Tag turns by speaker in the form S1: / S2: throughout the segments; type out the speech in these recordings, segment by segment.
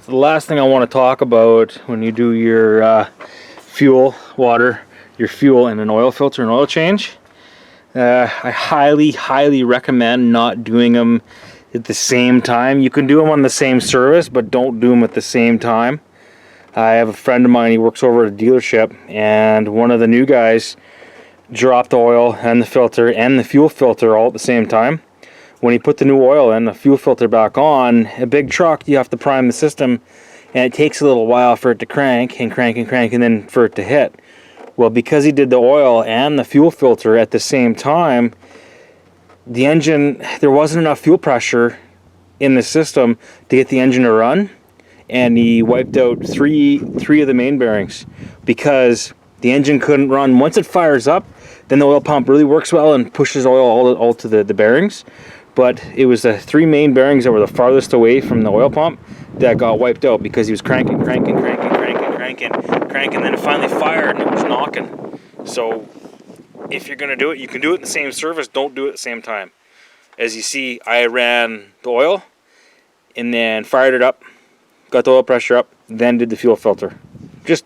S1: So the last thing I want to talk about when you do your fuel in an oil filter and oil change, I highly recommend not doing them at the same time. You can do them on the same service, but don't do them at the same time. I have a friend of mine, he works over at a dealership, and one of the new guys dropped the oil and the filter and the fuel filter all at the same time. When he put the new oil and the fuel filter back on, a big truck, you have to prime the system, and it takes a little while for it to crank and crank and crank, and then for it to hit. Well, because he did the oil and the fuel filter at the same time, the engine, there wasn't enough fuel pressure in the system to get the engine to run, and he wiped out three of the main bearings because the engine couldn't run. Once it fires up, then the oil pump really works well and pushes oil all to the bearings. But it was the 3 main bearings that were the farthest away from the oil pump that got wiped out because he was cranking, and then it finally fired and it was knocking. So if you're going to do it, you can do it in the same service, don't do it at the same time. As you see, I ran the oil and then fired it up, got the oil pressure up, then did the fuel filter. Just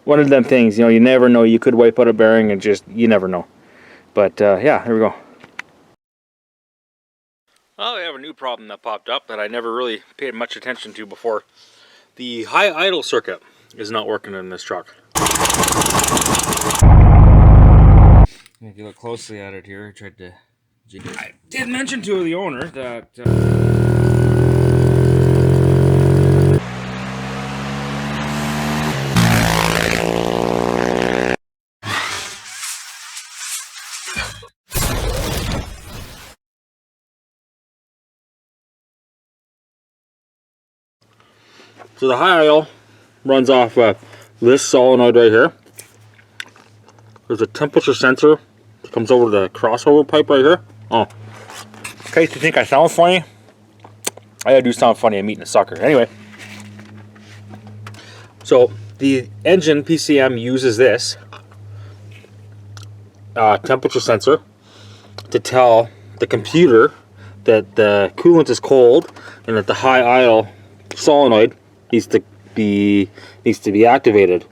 S1: one of them things, you never know. You could wipe out a bearing and you never know. But yeah, here we go. Well, we have a new problem that popped up that I never really paid much attention to before. The high idle circuit is not working in this truck. If you look closely at it here, I did mention to the owner that so the high idle runs off this solenoid right here. There's a temperature sensor that comes over the crossover pipe right here. Oh, in case you think I sound funny, I do sound funny. I'm eating a sucker. Anyway, so the engine PCM uses this temperature sensor to tell the computer that the coolant is cold and that the high idle solenoid needs to be activated.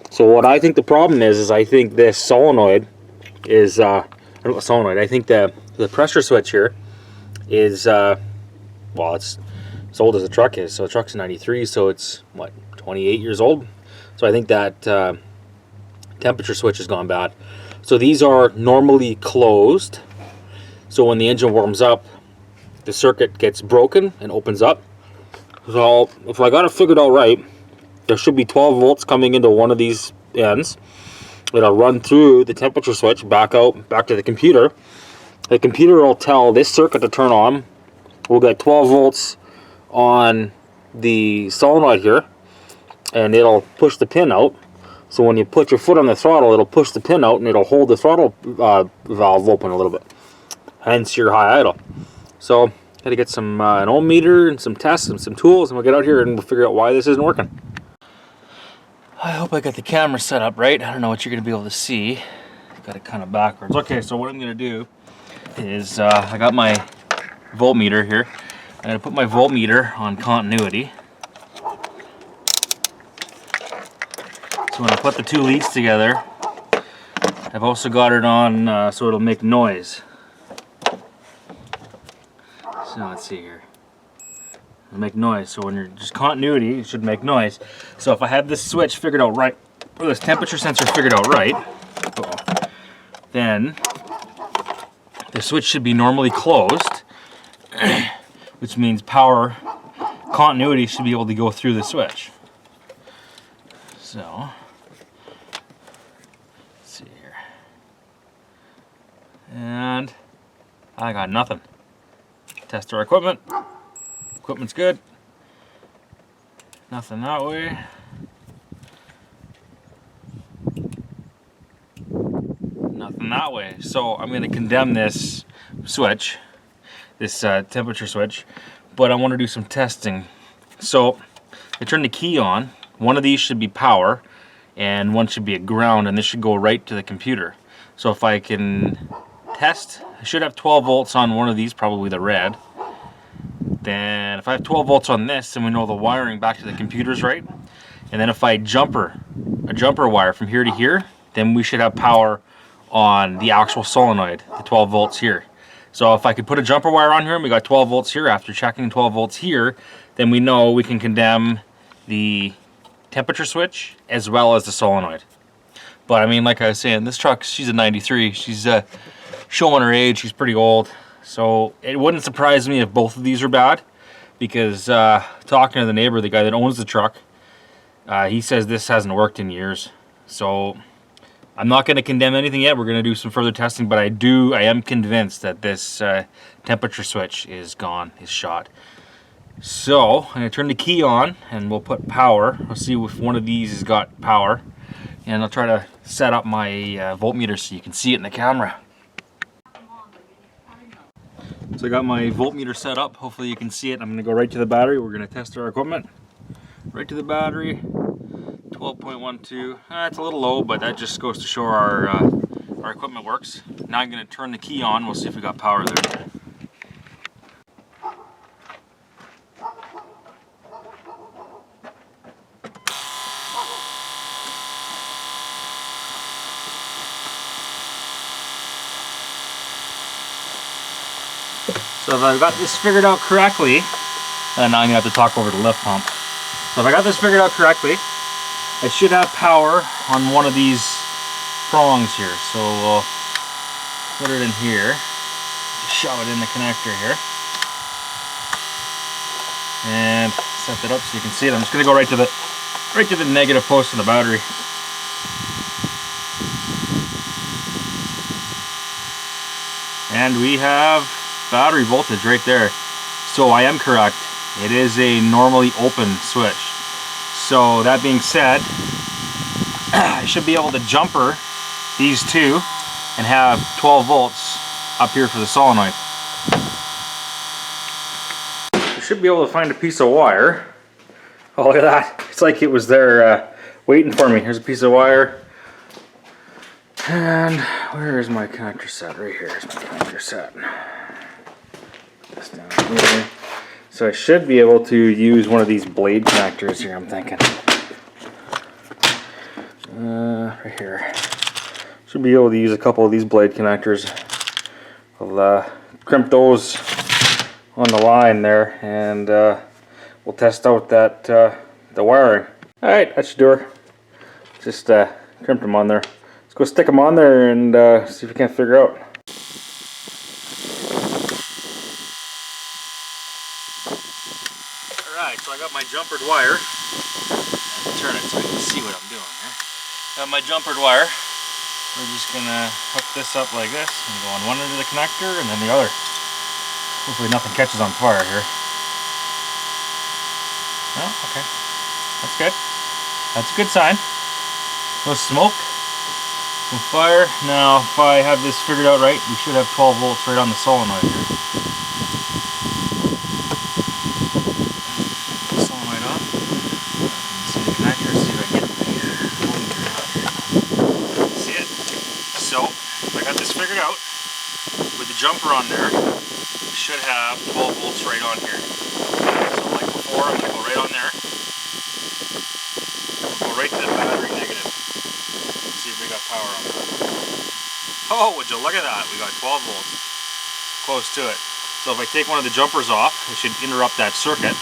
S1: So what I think the problem is I think this solenoid is I think the pressure switch here is well, it's as old as the truck is. So the truck's 93, so it's what, 28 years old. So I think that temperature switch has gone bad. So these are normally closed. So when the engine warms up, the circuit gets broken and opens up. So if I got it figured out right, there should be 12 volts coming into one of these ends. It'll run through the temperature switch back to the computer. The computer will tell this circuit to turn on. We'll get 12 volts on the solenoid here, and it'll push the pin out. So when you put your foot on the throttle, it'll push the pin out and it'll hold the throttle valve open a little bit. Hence your high idle. So got to get some an ohm meter and some tests and some tools, and we'll get out here and we'll figure out why this isn't working. I hope I got the camera set up right. I don't know what you're going to be able to see. Got it kind of backwards. Okay, so what I'm going to do is I got my voltmeter here. I'm going to put my voltmeter on continuity. So when I put the 2 leads together, I've also got it on so it'll make noise. So let's see here. It'll make noise. So when you're just continuity, it should make noise. So if I have this switch figured out right, or this temperature sensor figured out right, then the switch should be normally closed, which means power continuity should be able to go through the switch. So let's see here. And I got nothing. Test our equipment. Equipment's good. Nothing that way. Nothing that way. So I'm going to condemn this switch, this temperature switch, but I want to do some testing. So I turn the key on. One of these should be power and one should be a ground, and this should go right to the computer. So if I can test, I should have 12 volts on one of these, probably the red. then if I have 12 volts on this, then we know the wiring back to the computer's right. And then if I jumper wire from here to here, then we should have power on the actual solenoid, the 12 volts here. So if I could put a jumper wire on here and we got 12 volts here, after checking 12 volts here, then we know we can condemn the temperature switch as well as the solenoid. But I mean, like I was saying, this truck, she's a 93. She's showing her age. She's pretty old. So it wouldn't surprise me if both of these are bad, because talking to the neighbor, the guy that owns the truck, he says this hasn't worked in years. So I'm not going to condemn anything yet. We're going to do some further testing, but I am convinced that this temperature switch is gone, is shot. So I'm going to turn the key on and we'll put power. Let's see if one of these has got power. And I'll try to set up my voltmeter so you can see it in the camera. So I got my voltmeter set up. Hopefully you can see it. I'm going to go right to the battery. We're going to test our equipment. Right to the battery. 12.12. It's a little low, but that just goes to show our equipment works. Now I'm going to turn the key on. We'll see if we got power there. So if I've got this figured out correctly, and now I'm going to have to talk over the lift pump. So if I got this figured out correctly, I should have power on one of these prongs here. So we'll put it in here, just shove it in the connector here, and set that up so you can see it. I'm just going to go right to the negative post of the battery. And we have battery voltage right there. So I am correct. It is a normally open switch. So that being said, I should be able to jumper these two and have 12 volts up here for the solenoid. I should be able to find a piece of wire. Oh, look at that. It's like it was there waiting for me. Here's a piece of wire. And where is my connector set? Right here is my connector set. This down here. So I should be able to use one of these blade connectors here, I'm thinking. Right here. Should be able to use a couple of these blade connectors. I'll crimp those on the line there, and we'll test out that the wiring. Alright, that should do her. Just crimped them on there. Let's go stick them on there and see if we can figure out. Alright, so I got my jumpered wire. Turn it so you can see what I'm doing here. Got my jumpered wire. We're just gonna hook this up like this and go on one end of the connector and then the other. Hopefully nothing catches on fire here. Oh, okay. That's good. That's a good sign. No smoke. No fire. Now, if I have this figured out right, we should have 12 volts right on the solenoid here. Solenoid on. See the connector. See if I can get the voltmeter out here. See it? So, if I got this figured out, with the jumper on there, we should have 12 volts right on here. So, like before, I'm going to go right on there. Go right to the battery negative. See if we got power on that. Oh, would you look at that? We got 12 volts. Close to it. So if I take one of the jumpers off, it should interrupt that circuit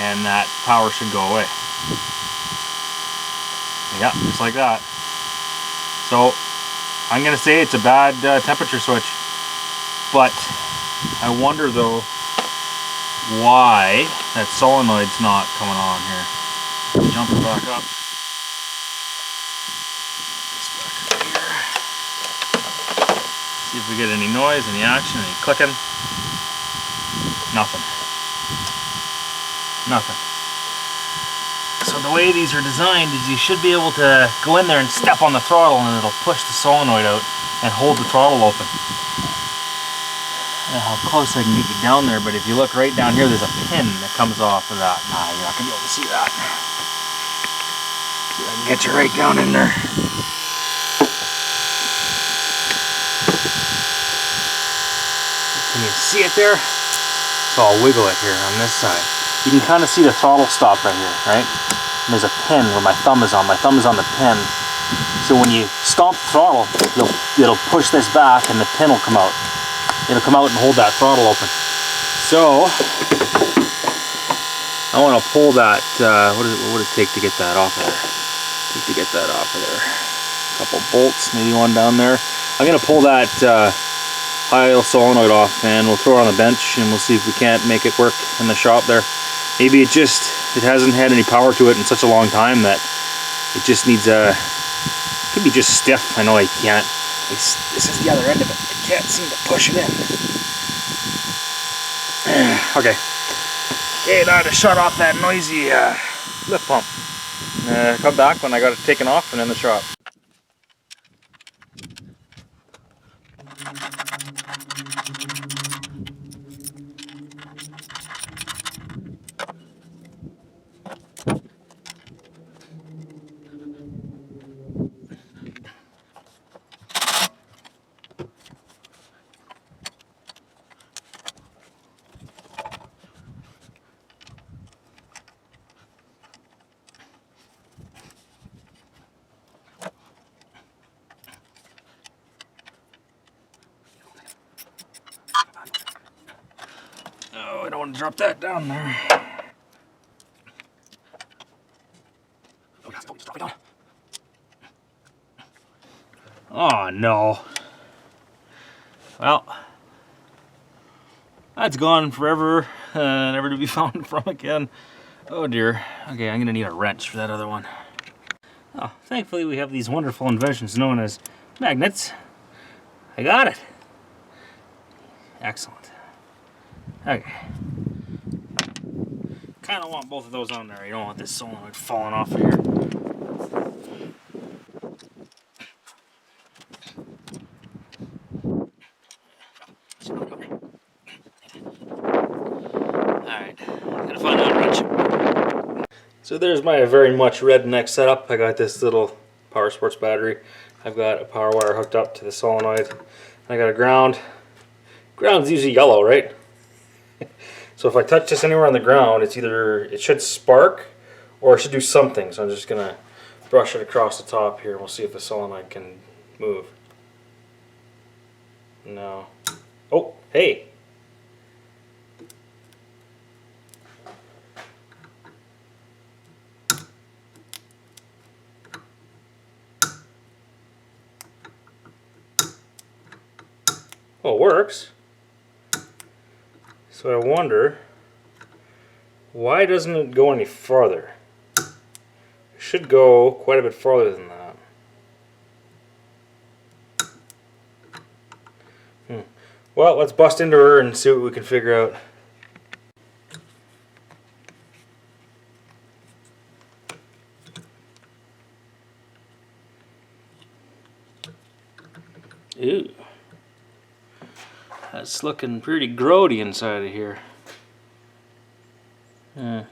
S1: and that power should go away. Yeah, just like that. So I'm going to say it's a bad temperature switch. But I wonder though why that solenoid's not coming on here. Jumper back up. See if we get any noise, any action, any clicking. Nothing. Nothing. So the way these are designed is you should be able to go in there and step on the throttle and it'll push the solenoid out and hold the throttle open. I don't know how close I can get you down there, but if you look right down here, there's a pin that comes off of that. Nah, you're not going to be able to see that. See if I can get you right down in there. Can you see it there? So I'll wiggle it here on this side. You can kind of see the throttle stop right here, right? And there's a pin where my thumb is on. My thumb is on the pin. So when you stomp the throttle, it'll push this back and the pin will come out. It'll come out and hold that throttle open. So I want to pull that. What would it take to get that off of there? A couple bolts, maybe one down there. I'm gonna pull that high idle solenoid off, and we'll throw it on the bench, and we'll see if we can't make it work in the shop there. Maybe it hasn't had any power to it in such a long time that it just needs a. Could be just stiff. I know I can't. This is the other end of it. I can't seem to push it in. Okay. Okay, now to shut off that noisy lift pump. Come back when I got it taken off and in the shop. Oh, I don't want to drop that down there. Oh no. Well, that's gone forever, never to be found from again. Oh dear. Okay, I'm gonna need a wrench for that other one. Oh, thankfully we have these wonderful inventions known as magnets. I got it. Excellent. Okay. Kind of want both of those on there. You don't want this solenoid falling off of here. Alright, gotta find out a wrench. So there's my very much redneck setup. I got this little power sports battery. I've got a power wire hooked up to the solenoid. I got a ground. Ground's usually yellow, right? So if I touch this anywhere on the ground, it should spark or it should do something. So I'm just gonna brush it across the top here. We'll see if the solenoid can move. No. Oh, hey. Well, it works. So I wonder, why doesn't it go any farther? It should go quite a bit farther than that. Well, let's bust into her and see what we can figure out. Ooh. That's looking pretty grody inside of here. How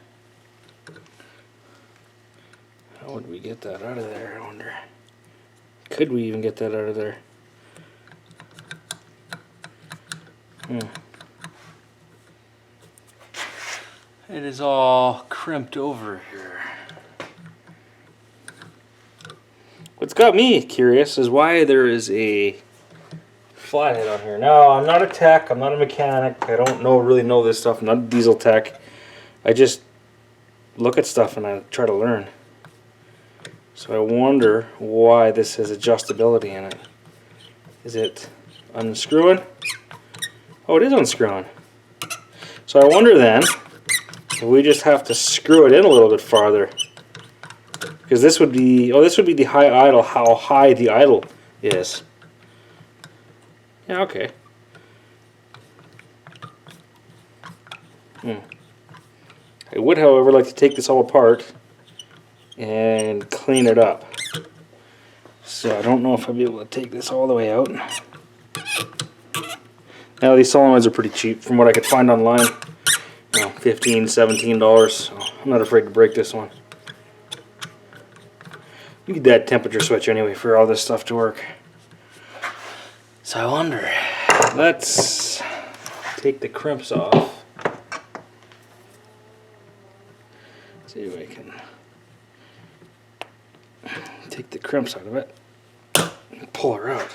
S1: would we get that out of there, I wonder? Could we even get that out of there? It is all crimped over here. What's got me curious is why there is a flathead on here. Now, I'm not a tech, I'm not a mechanic, I don't really know this stuff, I'm not a diesel tech. I just look at stuff and I try to learn. So I wonder why this has adjustability in it. Is it unscrewing? Oh, it is unscrewing. So I wonder then, if we just have to screw it in a little bit farther. Because this would be, this would be the high idle, how high the idle is. Yeah, okay. I would, however, like to take this all apart and clean it up. So I don't know if I'll be able to take this all the way out. Now these solenoids are pretty cheap from what I could find online. You know, $15, $17, so I'm not afraid to break this one. You need that temperature switch anyway for all this stuff to work. So I wonder, let's take the crimps off. See if I can take the crimps out of it and pull her out.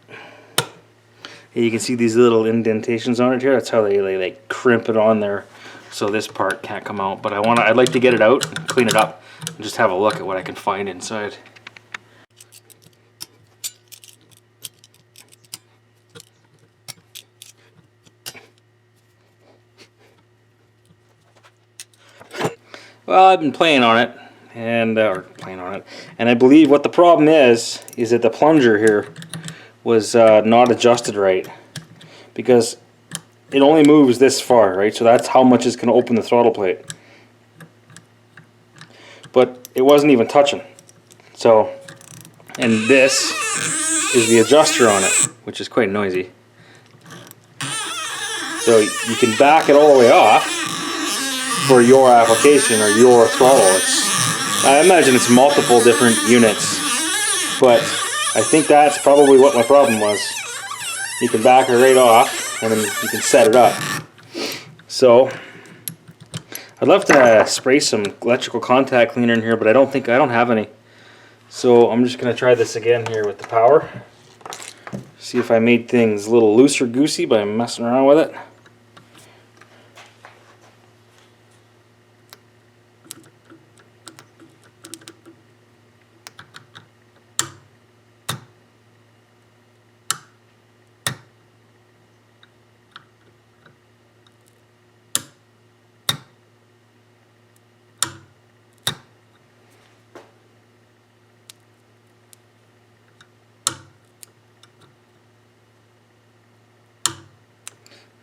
S1: And you can see these little indentations on it here. That's how they like crimp it on there, so this part can't come out. But I'd like to get it out and clean it up and just have a look at what I can find inside. Well, I've been playing on it, and and I believe what the problem is that the plunger here was not adjusted right, because it only moves this far, right? So that's how much it's going to open the throttle plate. But it wasn't even touching. So, and this is the adjuster on it, which is quite noisy. So you can back it all the way off for your application or your throttle. I imagine it's multiple different units, but I think that's probably what my problem was. You can back it right off and then you can set it up. So I'd love to spray some electrical contact cleaner in here, but I don't have any. So I'm just going to try this again here with the power. See if I made things a little looser goosey by messing around with it.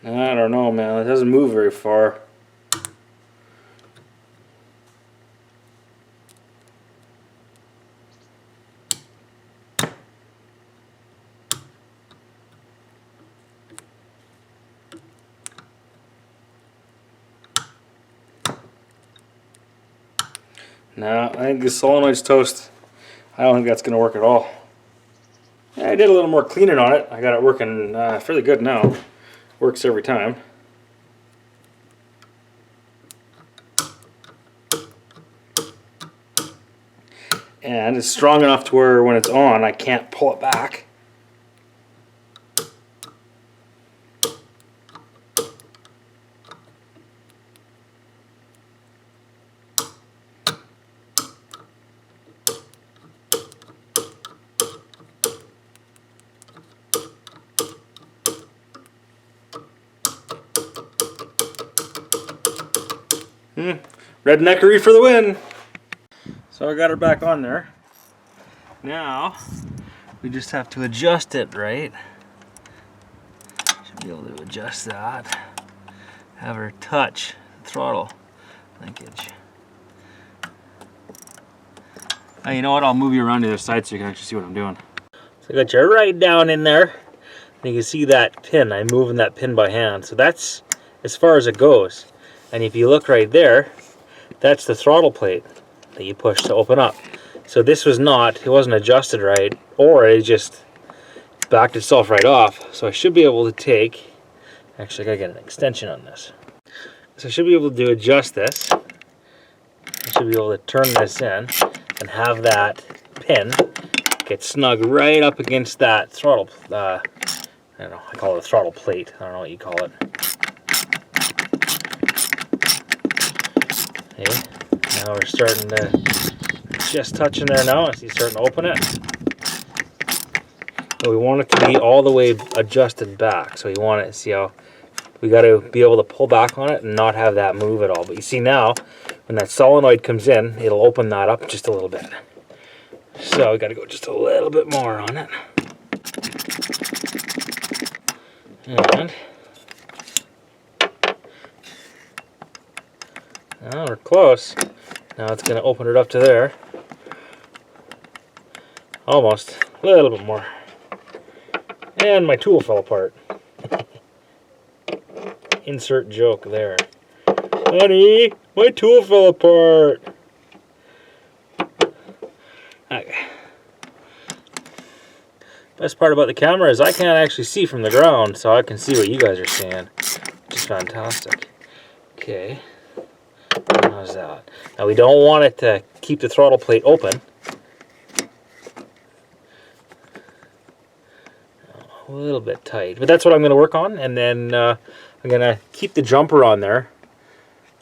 S1: I don't know, man. It doesn't move very far. No, I think the solenoid's toast. I don't think that's going to work at all. Yeah, I did a little more cleaning on it. I got it working fairly good now. Works every time. And it's strong enough to where when it's on, I can't pull it back. Redneckery for the win. So I got her back on there. Now we just have to adjust it, right? Should be able to adjust that. Have her touch the throttle linkage. Now, you know what? I'll move you around to the other side so you can actually see what I'm doing. So I got you right down in there. And you can see that pin. I'm moving that pin by hand. So that's as far as it goes. And if you look right there, that's the throttle plate that you push to open up. So this was it wasn't adjusted right, or it just backed itself right off. So I should be able to take, actually I gotta get an extension on this. So I should be able to adjust this. I should be able to turn this in and have that pin get snug right up against that throttle, I don't know, I call it a throttle plate. I don't know what you call it. Okay, now we're starting to just touch in there now. I see starting to open it. But we want it to be all the way adjusted back. So you want it, see how we got to be able to pull back on it and not have that move at all. But you see now, when that solenoid comes in, it'll open that up just a little bit. So we got to go just a little bit more on it. And now we're close. Now it's going to open it up to there. Almost. A little bit more. And my tool fell apart. Insert joke there. Honey, my tool fell apart. Okay. Best part about the camera is I can't actually see from the ground, so I can see what you guys are seeing, which is fantastic. Okay. How's that? Now we don't want it to keep the throttle plate open. A little bit tight, but that's what I'm going to work on. And then I'm going to keep the jumper on there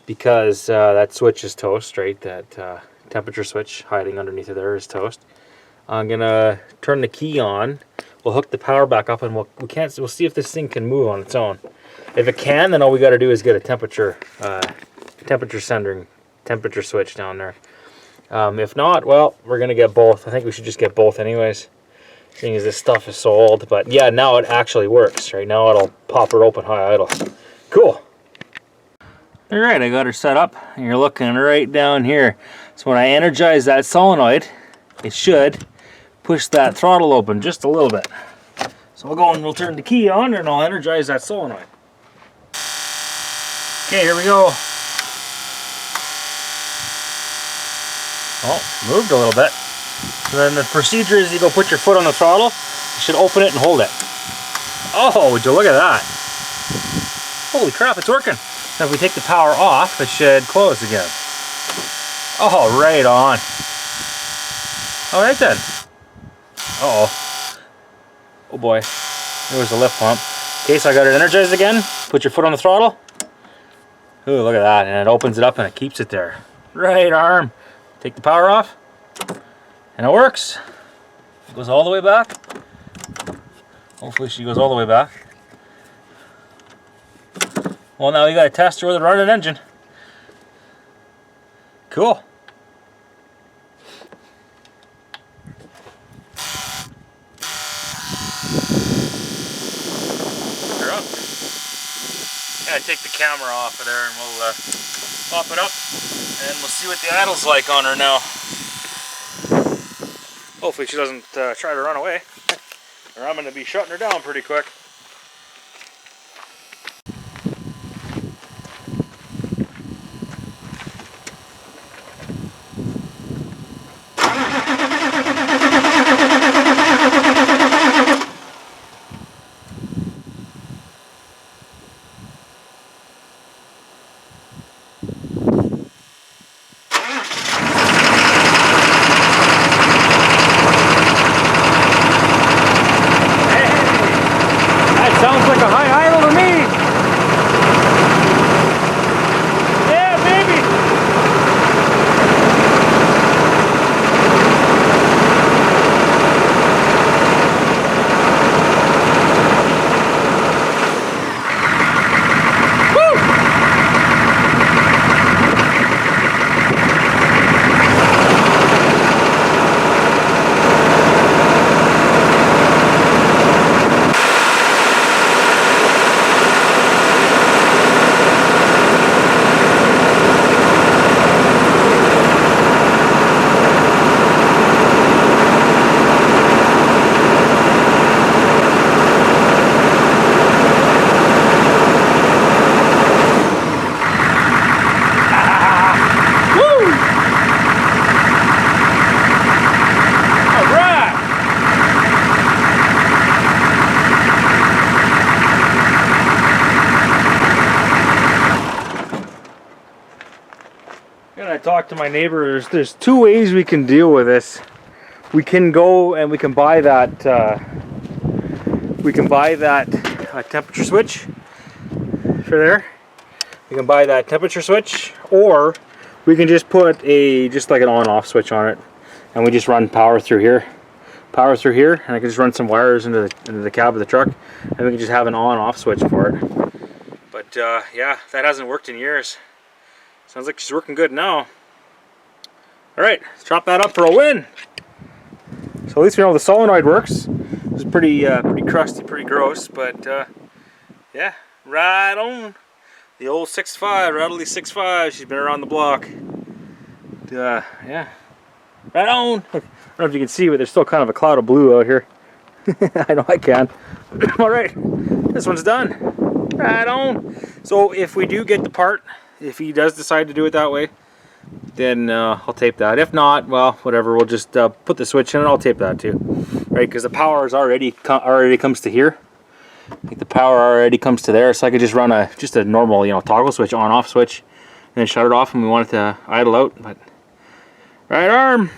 S1: because that switch is toast, right? That temperature switch hiding underneath of there is toast. I'm going to turn the key on. We'll hook the power back up, and we'll see if this thing can move on its own. If it can, then all we got to do is get a temperature switch down there. If not, well, we're going to get both. I think we should just get both anyways, seeing as this stuff is so old. But yeah, now it actually works. Right now it'll pop her open high idle. Cool. All right, I got her set up, and you're looking right down here. So when I energize that solenoid, it should push that throttle open just a little bit. So we'll go and we'll turn the key on, and I'll energize that solenoid. Okay, here we go. Oh, moved a little bit. So then the procedure is you go put your foot on the throttle, you should open it and hold it. Oh, would you look at that? Holy crap, it's working. Now if we take the power off, it should close again. Oh, right on. All right then. Uh-oh. Oh boy, there was the lift pump. Okay, so I got it energized again. Put your foot on the throttle. Ooh, look at that, and it opens it up and it keeps it there. Right arm. Take the power off, and it works. It goes all the way back. Hopefully she goes all the way back. Well, now you got to test her with a running engine. Cool. You're up. Yeah, take the camera off of there, and we'll pop it up, and we'll see what the idle's like on her now. Hopefully she doesn't try to run away, or I'm going to be shutting her down pretty quick. Sounds like a high idle to me. Yeah, baby. Woo! I talked to my neighbor. There's two ways we can deal with this. We can go and we can buy that temperature switch for there. We can buy that temperature switch, or we can just put just like an on-off switch on it, and we just run power through here, and I can just run some wires into the cab of the truck, and we can just have an on-off switch for it. But yeah, that hasn't worked in years. Sounds like she's working good now. Alright, let's chop that up for a win. So at least we know the solenoid works. It's pretty crusty, pretty gross, but yeah, right on. The old 6.5, Rattly 6.5, she's been around the block. Yeah, right on. I don't know if you can see, but there's still kind of a cloud of blue out here. I know I can. Alright, this one's done. Right on. So if we do get the part, if he does decide to do it that way, then I'll tape that. If not, well, whatever, we'll just put the switch in and I'll tape that too. Right, because the power is already comes to here. I think the power already comes to there, so I could just run a normal, toggle switch, on-off switch, then shut it off when we want it to idle out. But right arm.